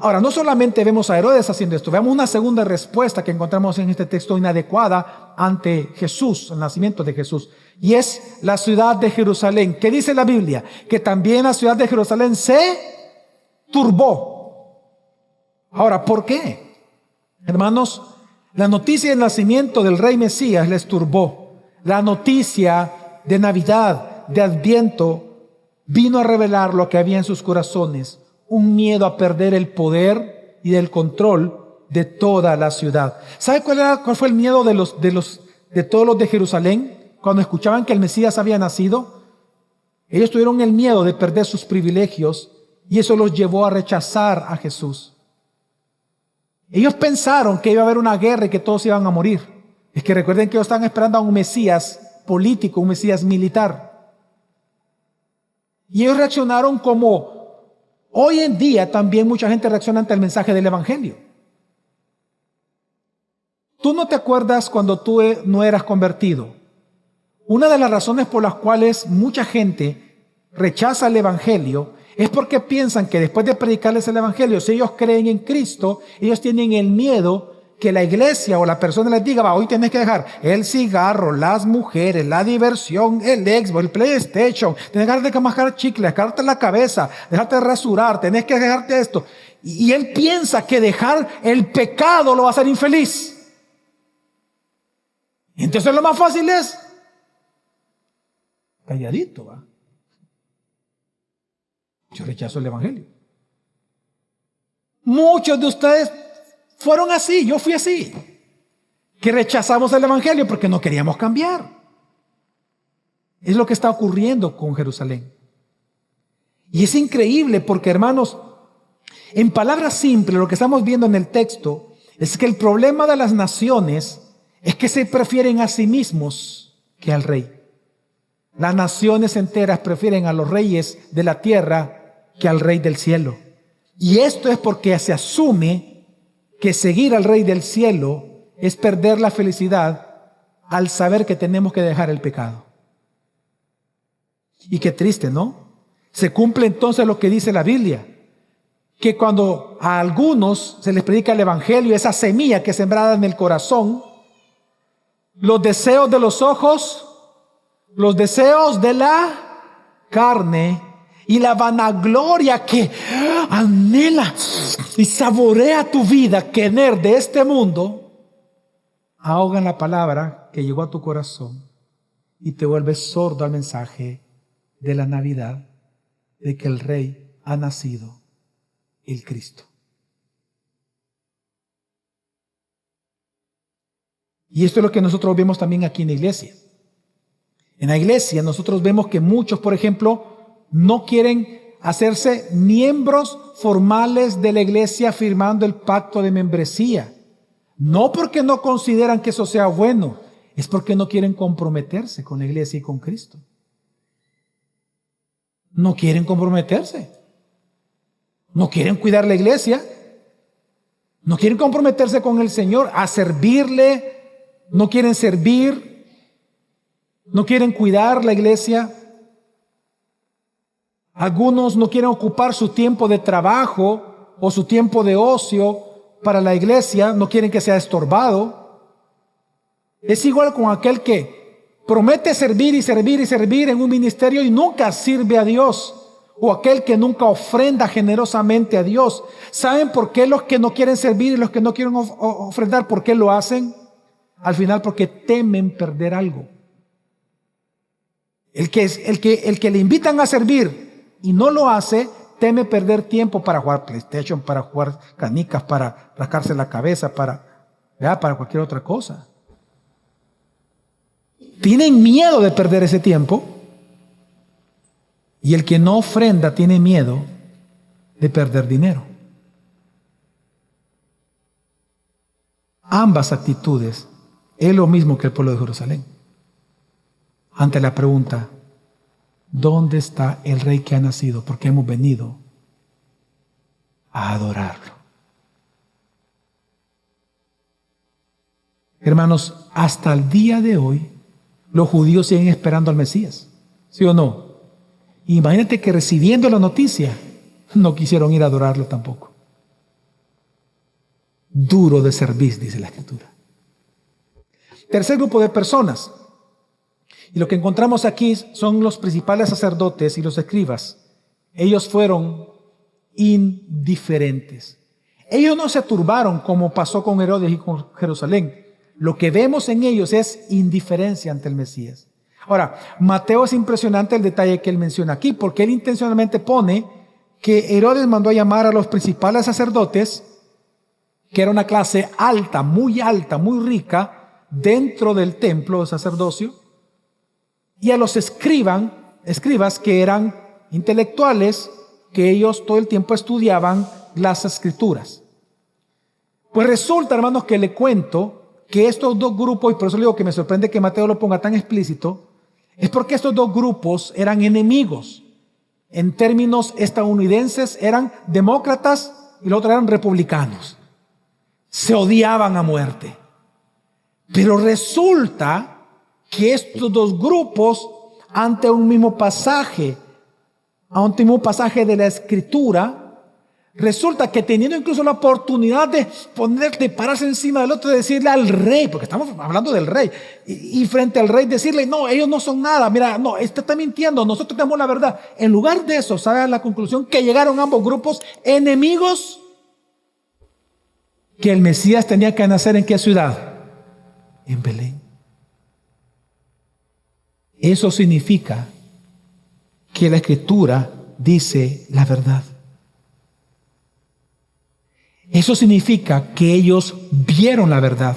Ahora, no solamente vemos a Herodes haciendo esto, veamos una segunda respuesta que encontramos en este texto inadecuada ante Jesús, el nacimiento de Jesús, y es la ciudad de Jerusalén. ¿Qué dice la Biblia? Que también la ciudad de Jerusalén se turbó. Ahora, ¿por qué? Hermanos, la noticia del nacimiento del Rey Mesías les turbó. La noticia de Navidad, de Adviento, vino a revelar lo que había en sus corazones: un miedo a perder el poder y el control de toda la ciudad. ¿Sabe cuál fue el miedo de todos los de Jerusalén cuando escuchaban que el Mesías había nacido? Ellos tuvieron el miedo de perder sus privilegios y eso los llevó a rechazar a Jesús. Ellos pensaron que iba a haber una guerra y que todos iban a morir. Es que recuerden que ellos estaban esperando a un Mesías político, un Mesías militar. Y ellos reaccionaron como hoy en día también mucha gente reacciona ante el mensaje del Evangelio. ¿Tú no te acuerdas cuando tú no eras convertido? Una de las razones por las cuales mucha gente rechaza el Evangelio es porque piensan que después de predicarles el Evangelio, si ellos creen en Cristo, ellos tienen el miedo que la iglesia o la persona les diga: hoy tenés que dejar el cigarro, las mujeres, la diversión, el Xbox, el PlayStation, tenés que dejarte de mascar chicle, dejarte la cabeza, dejarte de rasurar, tenés que dejarte esto. Y él piensa que dejar el pecado lo va a hacer infeliz. Y entonces lo más fácil es calladito, ¿va? Yo rechazo el Evangelio. Muchos de ustedes fueron así, yo fui así, que rechazamos el Evangelio porque no queríamos cambiar. Es lo que está ocurriendo con Jerusalén. Y es increíble porque, hermanos, en palabras simples, lo que estamos viendo en el texto es que el problema de las naciones es que se prefieren a sí mismos que al rey. Las naciones enteras prefieren a los reyes de la tierra que al Rey del cielo. Y esto es porque se asume que seguir al Rey del cielo es perder la felicidad al saber que tenemos que dejar el pecado. Y qué triste, ¿no? Se cumple entonces lo que dice la Biblia, que cuando a algunos se les predica el Evangelio, esa semilla que es sembrada en el corazón, los deseos de los ojos, los deseos de la carne y la vanagloria que anhela y saborea tu vida, querer de este mundo, ahogan la palabra que llegó a tu corazón y te vuelves sordo al mensaje de la Navidad, de que el Rey ha nacido, el Cristo. Y esto es lo que nosotros vemos también aquí en la iglesia. En la iglesia nosotros vemos que muchos, por ejemplo, no quieren hacerse miembros formales de la iglesia firmando el pacto de membresía. No porque no consideran que eso sea bueno, es porque no quieren comprometerse con la iglesia y con Cristo. No quieren comprometerse. No quieren cuidar la iglesia. No quieren comprometerse con el Señor a servirle. No quieren servir. No quieren cuidar la iglesia. Algunos no quieren ocupar su tiempo de trabajo o su tiempo de ocio para la iglesia. No quieren que sea estorbado. Es igual con aquel que promete servir y servir y servir en un ministerio y nunca sirve a Dios. O aquel que nunca ofrenda generosamente a Dios. ¿Saben por qué los que no quieren servir y los que no quieren ofrendar, por qué lo hacen? Al final porque temen perder algo. El que le invitan a servir y no lo hace, teme perder tiempo para jugar PlayStation, para jugar canicas, para rascarse la cabeza, para cualquier otra cosa. Tienen miedo de perder ese tiempo. Y el que no ofrenda tiene miedo de perder dinero. Ambas actitudes es lo mismo que el pueblo de Jerusalén. Ante la pregunta, ¿dónde está el rey que ha nacido? Porque hemos venido a adorarlo. Hermanos, hasta el día de hoy, los judíos siguen esperando al Mesías. ¿Sí o no? Imagínate que recibiendo la noticia, no quisieron ir a adorarlo tampoco. Duro de servir, dice la Escritura. Tercer grupo de personas. Y lo que encontramos aquí son los principales sacerdotes y los escribas. Ellos fueron indiferentes. Ellos no se turbaron como pasó con Herodes y con Jerusalén. Lo que vemos en ellos es indiferencia ante el Mesías. Ahora, Mateo es impresionante el detalle que él menciona aquí, porque él intencionalmente pone que Herodes mandó a llamar a los principales sacerdotes, que era una clase alta, muy rica, dentro del templo de sacerdocio, y a los escribas que eran intelectuales, que ellos todo el tiempo estudiaban las escrituras. Pues resulta, hermanos, que le cuento que estos dos grupos, y por eso le digo que me sorprende que Mateo lo ponga tan explícito, es porque estos dos grupos eran enemigos. En términos estadounidenses eran demócratas y los otros eran republicanos. Se odiaban a muerte. Pero resulta que estos dos grupos, ante un mismo pasaje de la Escritura, resulta que teniendo incluso la oportunidad de pararse encima del otro y decirle al rey, porque estamos hablando del rey, y frente al rey decirle, no, ellos no son nada, mira, no, este está mintiendo, nosotros tenemos la verdad. En lugar de eso, ¿sabe la conclusión? Que llegaron ambos grupos enemigos, que el Mesías tenía que nacer ¿en qué ciudad? En Belén. Eso significa que la Escritura dice la verdad. Eso significa que ellos vieron la verdad.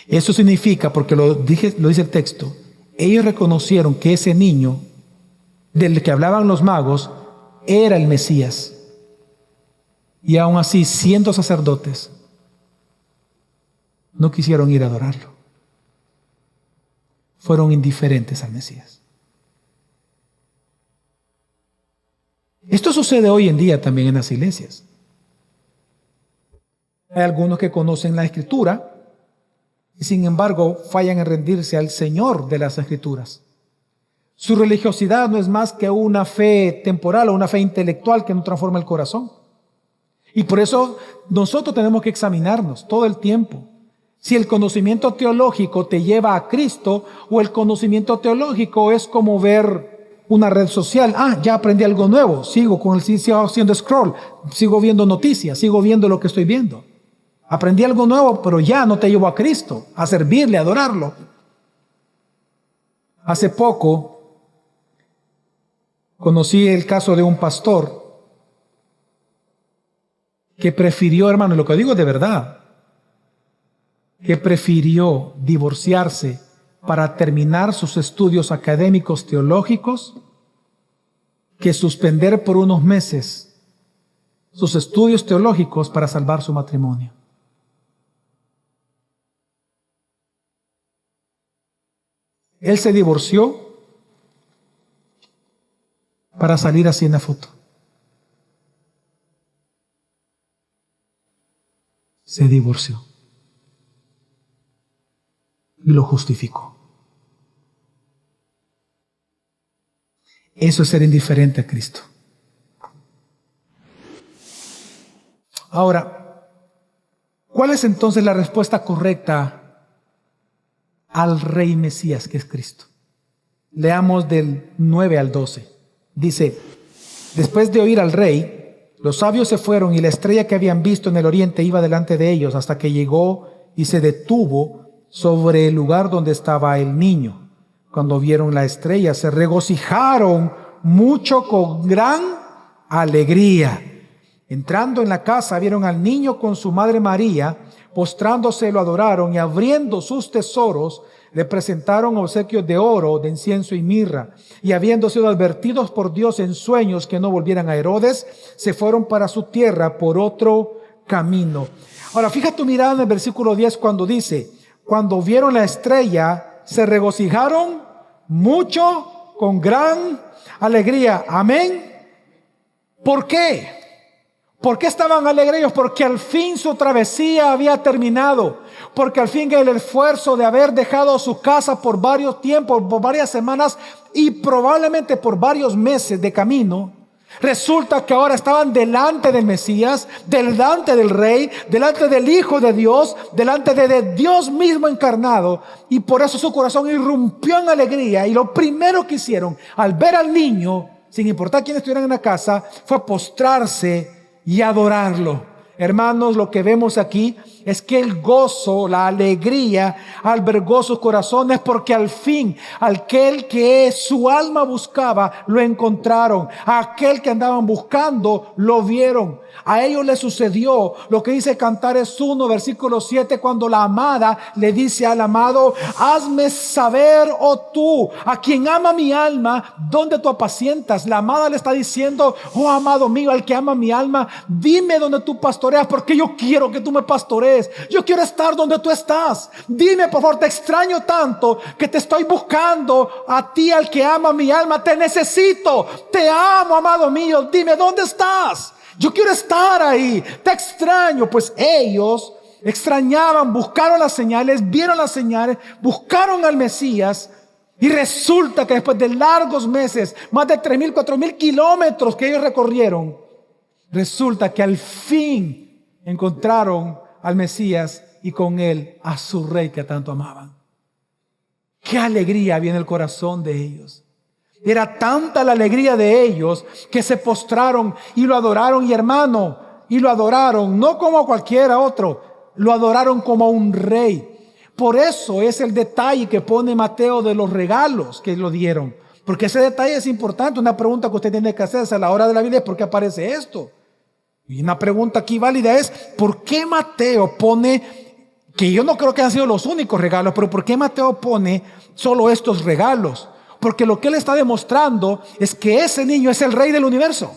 Eso significa, porque lo dice el texto, ellos reconocieron que ese niño del que hablaban los magos era el Mesías. Y aún así, siendo sacerdotes, no quisieron ir a adorarlo. Fueron indiferentes al Mesías. Esto sucede hoy en día también en las iglesias. Hay algunos que conocen la Escritura y sin embargo fallan en rendirse al Señor de las Escrituras. Su religiosidad no es más que una fe temporal o una fe intelectual que no transforma el corazón. Y por eso nosotros tenemos que examinarnos todo el tiempo. Si el conocimiento teológico te lleva a Cristo o el conocimiento teológico es como ver una red social. Ya aprendí algo nuevo. Sigo haciendo scroll. Sigo viendo noticias. Sigo viendo lo que estoy viendo. Aprendí algo nuevo, pero ya no te llevo a Cristo, a servirle, a adorarlo. Hace poco conocí el caso de un pastor que prefirió, hermano, lo que digo es de verdad, que prefirió divorciarse para terminar sus estudios académicos teológicos que suspender por unos meses sus estudios teológicos para salvar su matrimonio. Él se divorció para salir así en la foto. Se divorció. Y lo justificó. Eso es ser indiferente a Cristo. Ahora, ¿Cuál es entonces la respuesta correcta al Rey Mesías, que es Cristo? Leamos del 9 al 12. Dice: después de oír al rey, los sabios se fueron, y la estrella que habían visto en el oriente iba delante de ellos hasta que llegó y se detuvo sobre el lugar donde estaba el niño. Cuando vieron la estrella, se regocijaron mucho con gran alegría. Entrando en la casa, vieron al niño con su madre María. Postrándose, lo adoraron, y abriendo sus tesoros, le presentaron obsequios de oro, de incienso y mirra. Y habiendo sido advertidos por Dios en sueños que no volvieran a Herodes, se fueron para su tierra por otro camino. Ahora, fija tu mirada en el versículo 10 cuando dice: cuando vieron la estrella, se regocijaron mucho con gran alegría. Amén. ¿Por qué? ¿Por qué estaban alegres? Porque al fin su travesía había terminado. Porque al fin el esfuerzo de haber dejado su casa por varios tiempos, por varias semanas y probablemente por varios meses de camino, resulta que ahora estaban delante del Mesías, delante del Rey, delante del Hijo de Dios, delante de Dios mismo encarnado. Y por eso su corazón irrumpió en alegría. Y lo primero que hicieron al ver al niño, sin importar quién estuviera en la casa, fue postrarse y adorarlo. Hermanos, lo que vemos aquí es que el gozo, la alegría albergó sus corazones, porque al fin aquel que su alma buscaba lo encontraron. Aquel que andaban buscando lo vieron. A ellos les sucedió lo que dice Cantares 1, versículo 7, cuando la amada le dice al amado: hazme saber, oh tú, a quien ama mi alma, dónde tú apacientas. La amada le está diciendo: oh amado mío, al que ama mi alma, dime dónde tú pastoreas, porque yo quiero que tú me pastorees. Yo quiero estar donde tú estás. Dime, por favor, te extraño tanto que te estoy buscando a ti, al que ama mi alma. Te necesito, te amo, amado mío. Dime dónde estás. Yo quiero estar ahí, te extraño. Pues ellos extrañaban, buscaron las señales, vieron las señales, buscaron al Mesías. Y resulta que después de largos meses, más de 3,000, 4,000 kilómetros que ellos recorrieron, resulta que al fin encontraron al Mesías y con él a su Rey que tanto amaban. Qué alegría había en el corazón de ellos. Era tanta la alegría de ellos que se postraron y lo adoraron. Y hermano, y lo adoraron no como a cualquiera otro, lo adoraron como a un rey. Por eso es el detalle que pone Mateo de los regalos que lo dieron, porque ese detalle es importante. Una pregunta que usted tiene que hacerse a la hora de la Biblia es: ¿por qué aparece esto? Y una pregunta aquí válida es: ¿por qué Mateo pone, que yo no creo que han sido los únicos regalos, pero por qué Mateo pone solo estos regalos? Porque lo que él está demostrando es que ese niño es el Rey del universo.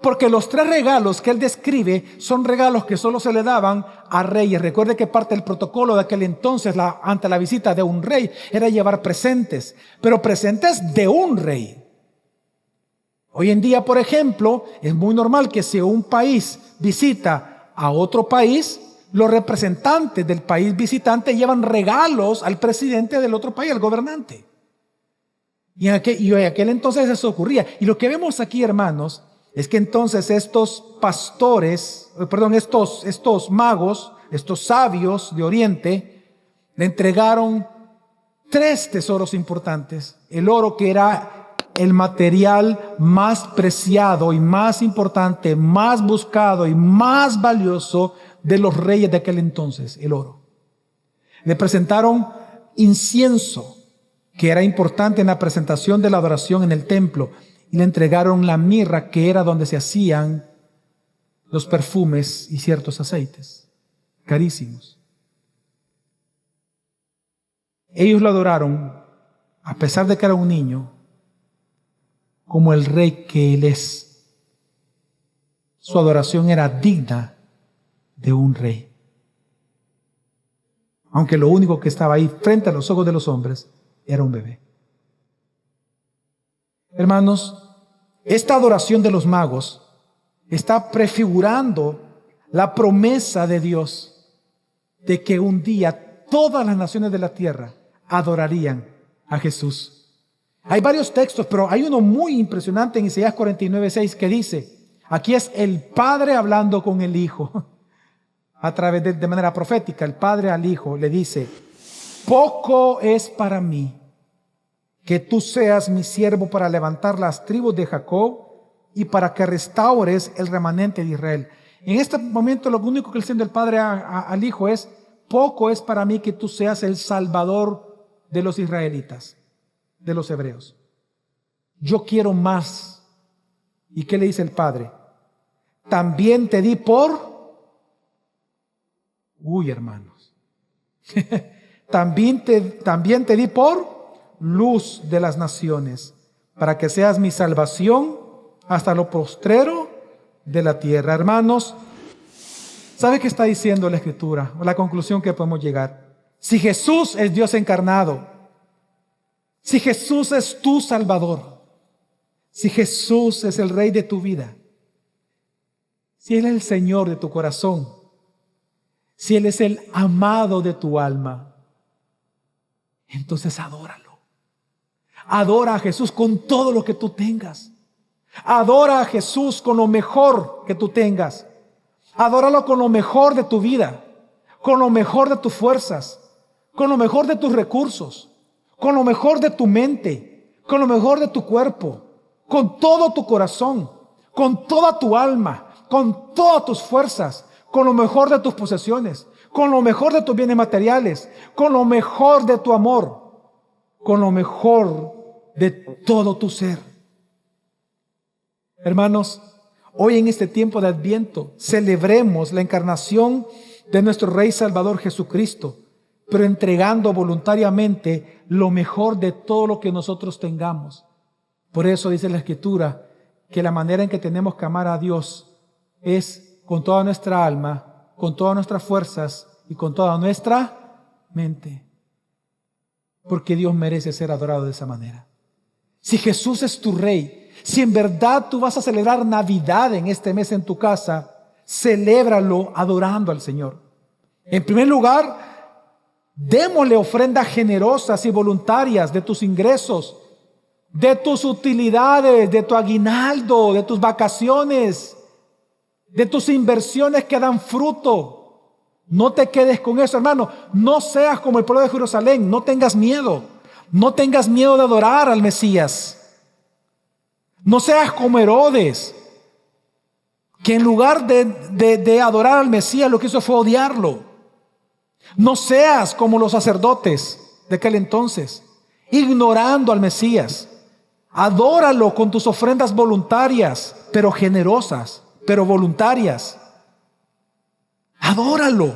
Porque los 3 regalos que él describe son regalos que solo se le daban a reyes. Recuerde que parte del protocolo de aquel entonces, ante la visita de un rey, era llevar presentes, pero presentes de un rey. Hoy en día, por ejemplo, es muy normal que si un país visita a otro país, los representantes del país visitante llevan regalos al presidente del otro país, al gobernante. Y en aquel entonces eso ocurría. Y lo que vemos aquí, hermanos, es que entonces estos magos, estos sabios de Oriente, le entregaron 3 tesoros importantes. El oro, que era el material más preciado y más importante, más buscado y más valioso de los reyes de aquel entonces, el oro. Le presentaron incienso, que era importante en la presentación de la adoración en el templo, y le entregaron la mirra, que era donde se hacían los perfumes y ciertos aceites carísimos. Ellos lo adoraron, a pesar de que era un niño, como el Rey que él es. Su adoración era digna de un rey, aunque lo único que estaba ahí frente a los ojos de los hombres era un bebé. Hermanos, esta adoración de los magos está prefigurando la promesa de Dios de que un día todas las naciones de la tierra adorarían a Jesús. Hay varios textos, pero hay uno muy impresionante en Isaías 49:6 que dice: aquí es el Padre hablando con el Hijo. a través de manera profética, el Padre al Hijo le dice: poco es para mí que tú seas mi siervo para levantar las tribus de Jacob y para que restaures el remanente de Israel. En este momento lo único que le está diciendo el Padre al Hijo es: poco es para mí que tú seas el Salvador de los israelitas, de los hebreos. Yo quiero más. ¿Y qué le dice el Padre? También te di por... hermanos. también te di por luz de las naciones, para que seas mi salvación hasta lo postrero de la tierra. Hermanos, ¿sabe qué está diciendo la Escritura? O la conclusión que podemos llegar. Si Jesús es Dios encarnado, si Jesús es tu Salvador, si Jesús es el Rey de tu vida, si Él es el Señor de tu corazón, si Él es el amado de tu alma, entonces adóralo. Adora a Jesús con todo lo que tú tengas. Adora a Jesús con lo mejor que tú tengas. Adóralo con lo mejor de tu vida, con lo mejor de tus fuerzas, con lo mejor de tus recursos, con lo mejor de tu mente, con lo mejor de tu cuerpo, con todo tu corazón, con toda tu alma, con todas tus fuerzas, con lo mejor de tus posesiones, con lo mejor de tus bienes materiales, con lo mejor de tu amor, con lo mejor de todo tu ser. Hermanos, hoy en este tiempo de Adviento celebremos la encarnación de nuestro Rey Salvador Jesucristo, pero entregando voluntariamente lo mejor de todo lo que nosotros tengamos. Por eso dice la Escritura que la manera en que tenemos que amar a Dios es con toda nuestra alma, con todas nuestras fuerzas y con toda nuestra mente. Porque Dios merece ser adorado de esa manera. Si Jesús es tu Rey, si en verdad tú vas a celebrar Navidad en este mes en tu casa, celébralo adorando al Señor. En primer lugar, démosle ofrendas generosas y voluntarias de tus ingresos, de tus utilidades, de tu aguinaldo, de tus vacaciones, de tus inversiones que dan fruto. No te quedes con eso, hermano. No seas como el pueblo de Jerusalén. No tengas miedo. No tengas miedo de adorar al Mesías. No seas como Herodes, que en lugar de adorar al Mesías, lo que hizo fue odiarlo. No seas como los sacerdotes de aquel entonces, ignorando al Mesías. Adóralo con tus ofrendas voluntarias, pero generosas, pero voluntarias. Adóralo.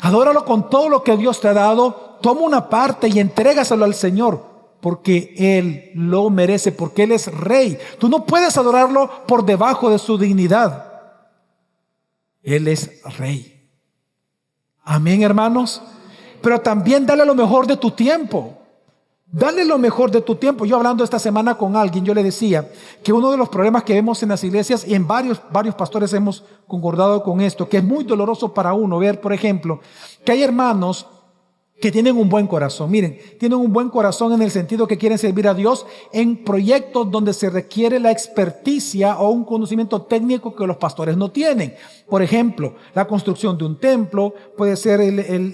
Adóralo con todo lo que Dios te ha dado. Toma una parte y entrégaselo al Señor, porque Él lo merece, porque Él es Rey. Tú no puedes adorarlo por debajo de su dignidad. Él es Rey. Amén, hermanos. Pero también dale lo mejor de tu tiempo. Dale lo mejor de tu tiempo. Yo hablando esta semana con alguien, yo le decía que uno de los problemas que vemos en las iglesias, y en varios pastores hemos concordado con esto, que es muy doloroso para uno ver, por ejemplo, que hay hermanos que tienen un buen corazón. Miren, tienen un buen corazón en el sentido que quieren servir a Dios en proyectos donde se requiere la experticia o un conocimiento técnico que los pastores no tienen. Por ejemplo, la construcción de un templo, puede ser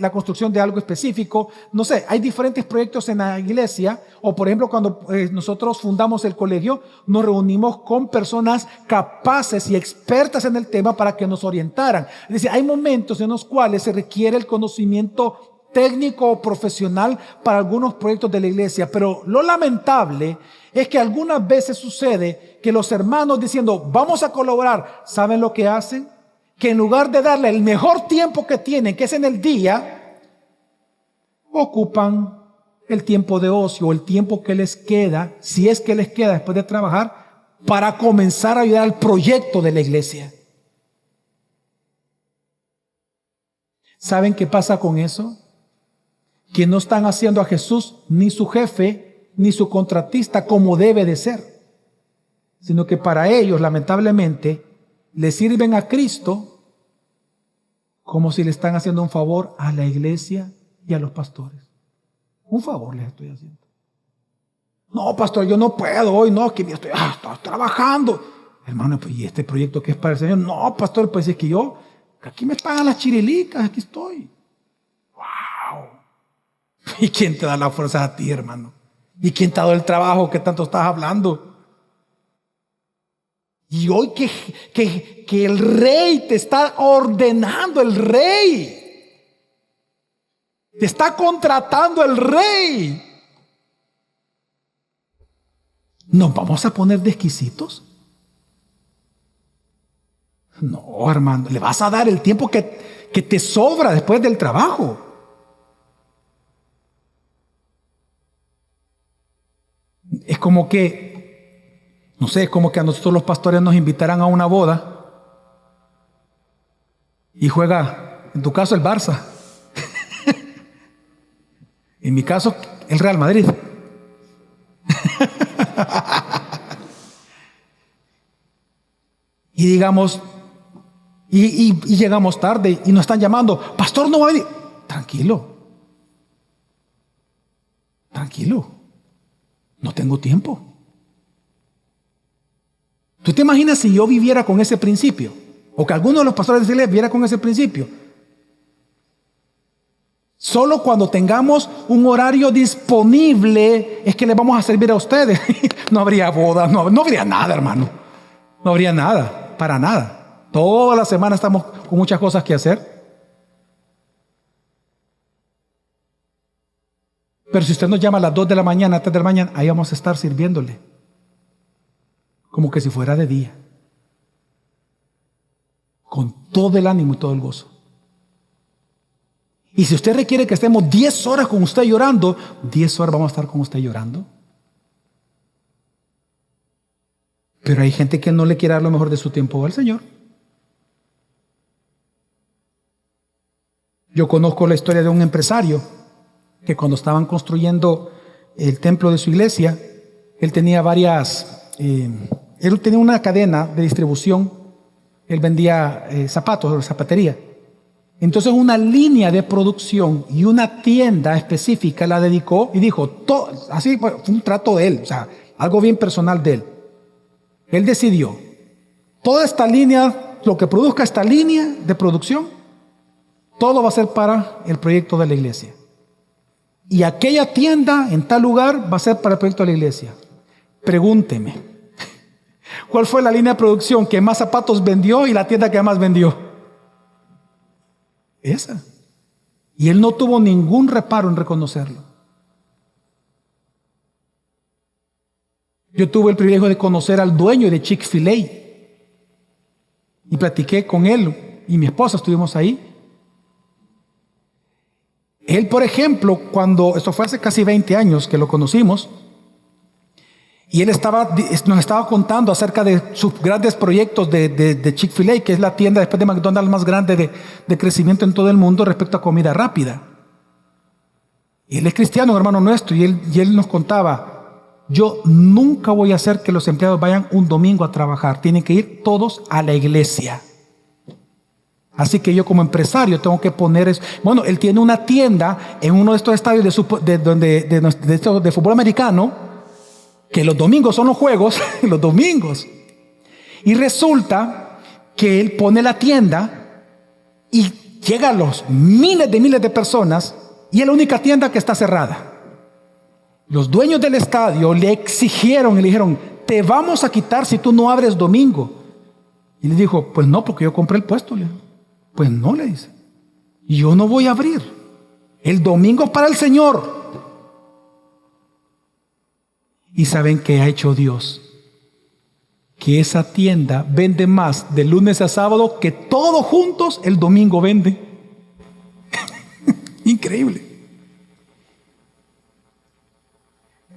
la construcción de algo específico. No sé, hay diferentes proyectos en la iglesia. O por ejemplo, cuando nosotros fundamos el colegio, nos reunimos con personas capaces y expertas en el tema para que nos orientaran. Es decir, hay momentos en los cuales se requiere el conocimiento técnico o profesional para algunos proyectos de la iglesia, pero lo lamentable es que algunas veces sucede que los hermanos diciendo vamos a colaborar, ¿saben lo que hacen? Que en lugar de darle el mejor tiempo que tienen, que es en el día, ocupan el tiempo de ocio o el tiempo que les queda, si es que les queda después de trabajar, para comenzar a ayudar al proyecto de la iglesia. ¿Saben qué pasa con eso? Que no están haciendo a Jesús ni su jefe ni su contratista como debe de ser, sino que para ellos lamentablemente le sirven a Cristo como si le están haciendo un favor a la iglesia y a los pastores. Un favor les estoy haciendo. No, pastor, yo no puedo hoy, no, que estoy trabajando. Hermano, pues, ¿y este proyecto que es para el Señor? No, pastor, pues es que yo Aquí me pagan las chirilicas, aquí estoy. ¡Wow! ¿Y quién te da la fuerza a ti, hermano? ¿Y quién te ha dado el trabajo que tanto estás hablando? Y hoy que el rey te está ordenando, el rey te está contratando, el rey. ¿Nos vamos a poner de exquisitos? No, hermano, le vas a dar el tiempo que te sobra después del trabajo. Es como que, no sé, es como que a nosotros los pastores nos invitaran a una boda y juega, en tu caso, el Barça. En mi caso, el Real Madrid. Y digamos, y llegamos tarde y nos están llamando, pastor, no va a venir. Tranquilo, no tengo tiempo. ¿Tú te imaginas si yo viviera con ese principio? O que alguno de los pastores de iglesia viviera con ese principio. Solo cuando tengamos un horario disponible es que le vamos a servir a ustedes. No habría boda, no habría nada, hermano. No habría nada, para nada. Toda la semana estamos con muchas cosas que hacer. Pero si usted nos llama a las 2 de la mañana, 3 de la mañana, ahí vamos a estar sirviéndole. Como que si fuera de día. Con todo el ánimo y todo el gozo. Y si usted requiere que estemos 10 horas con usted llorando, 10 horas vamos a estar con usted llorando. Pero hay gente que no le quiere dar lo mejor de su tiempo al Señor. Yo conozco la historia de un empresario que cuando estaban construyendo el templo de su iglesia, él tenía él tenía una cadena de distribución, él vendía zapatos, zapatería. Entonces una línea de producción y una tienda específica la dedicó y dijo, así fue un trato de él, o sea, algo bien personal de él. Él decidió, toda esta línea, lo que produzca esta línea de producción, todo va a ser para el proyecto de la iglesia. Y aquella tienda en tal lugar va a ser para el proyecto de la iglesia. Pregúnteme, ¿cuál fue la línea de producción que más zapatos vendió y la tienda que más vendió? Esa. Y él no tuvo ningún reparo en reconocerlo. Yo tuve el privilegio de conocer al dueño de Chick-fil-A y platiqué con él y mi esposa estuvimos ahí. Él, por ejemplo, esto fue hace casi 20 años que lo conocimos, y él nos estaba contando acerca de sus grandes proyectos de Chick-fil-A, que es la tienda después de McDonald's más grande de crecimiento en todo el mundo respecto a comida rápida. Y él es cristiano, hermano nuestro, y él nos contaba, yo nunca voy a hacer que los empleados vayan un domingo a trabajar, tienen que ir todos a la iglesia. Así que yo como empresario tengo que poner eso. Bueno, él tiene una tienda en uno de estos estadios de fútbol americano, que los domingos son los juegos, los domingos. Y resulta que él pone la tienda y llegan los miles de personas y es la única tienda que está cerrada. Los dueños del estadio le exigieron y le dijeron, te vamos a quitar si tú no abres domingo. Y le dijo, pues no, porque yo compré el puesto. Pues no, le dice, yo no voy a abrir. El domingo es para el Señor. ¿Y saben qué ha hecho Dios? Que esa tienda vende más de lunes a sábado que todos juntos el domingo vende. Increíble.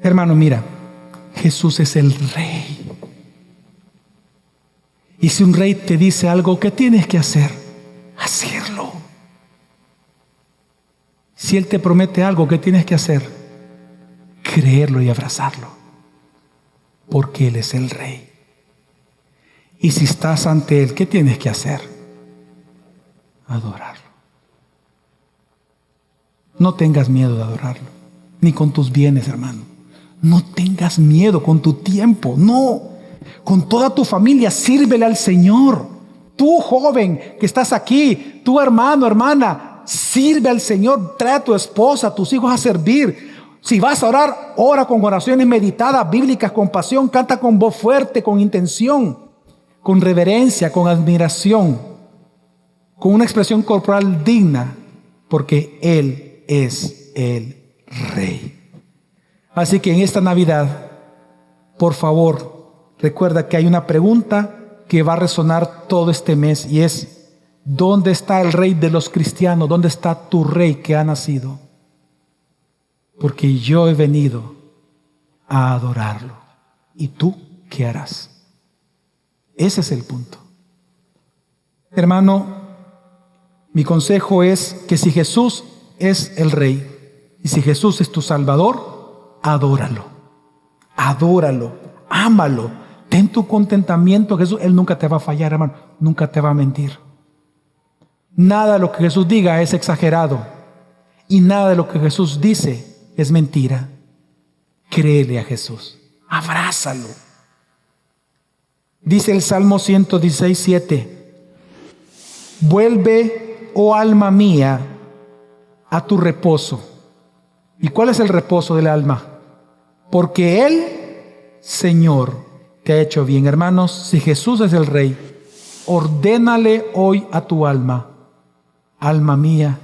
Hermano, mira, Jesús es el Rey. Y si un rey te dice algo, ¿qué tienes que hacer? Hacerlo. Si Él te promete algo, ¿qué tienes que hacer? Creerlo y abrazarlo. Porque Él es el Rey. Y si estás ante Él, ¿qué tienes que hacer? Adorarlo. No tengas miedo de adorarlo. Ni con tus bienes, hermano. No tengas miedo con tu tiempo. No. Con toda tu familia, sírvele al Señor. Tú, joven que estás aquí, tú, hermano, hermana, sirve al Señor, trae a tu esposa, a tus hijos a servir. Si vas a orar, ora con oraciones meditadas, bíblicas, con pasión, canta con voz fuerte, con intención, con reverencia, con admiración, con una expresión corporal digna, porque Él es el Rey. Así que en esta Navidad, por favor, recuerda que hay una pregunta que va a resonar todo este mes, y es: ¿dónde está el Rey de los cristianos? ¿Dónde está tu Rey que ha nacido? Porque yo he venido a adorarlo. ¿Y tú qué harás? Ese es el punto. Hermano, mi consejo es que si Jesús es el Rey y si Jesús es tu Salvador, adóralo. Adóralo, ámalo. Ten tu contentamiento, Jesús. Él nunca te va a fallar, hermano. Nunca te va a mentir. Nada de lo que Jesús diga es exagerado. Y nada de lo que Jesús dice es mentira. Créele a Jesús. Abrázalo. Dice el Salmo 116:7. Vuelve, oh alma mía, a tu reposo. ¿Y cuál es el reposo del alma? Porque Él, Señor, te ha hecho bien. Hermanos, si Jesús es el Rey, ordénale hoy a tu alma: alma mía,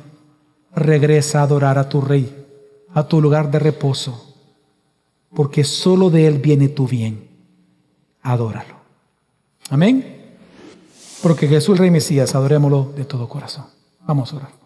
regresa a adorar a tu Rey, a tu lugar de reposo, porque solo de Él viene tu bien. Adóralo. Amén. Porque Jesús, el Rey Mesías, adorémoslo de todo corazón. Vamos a orar.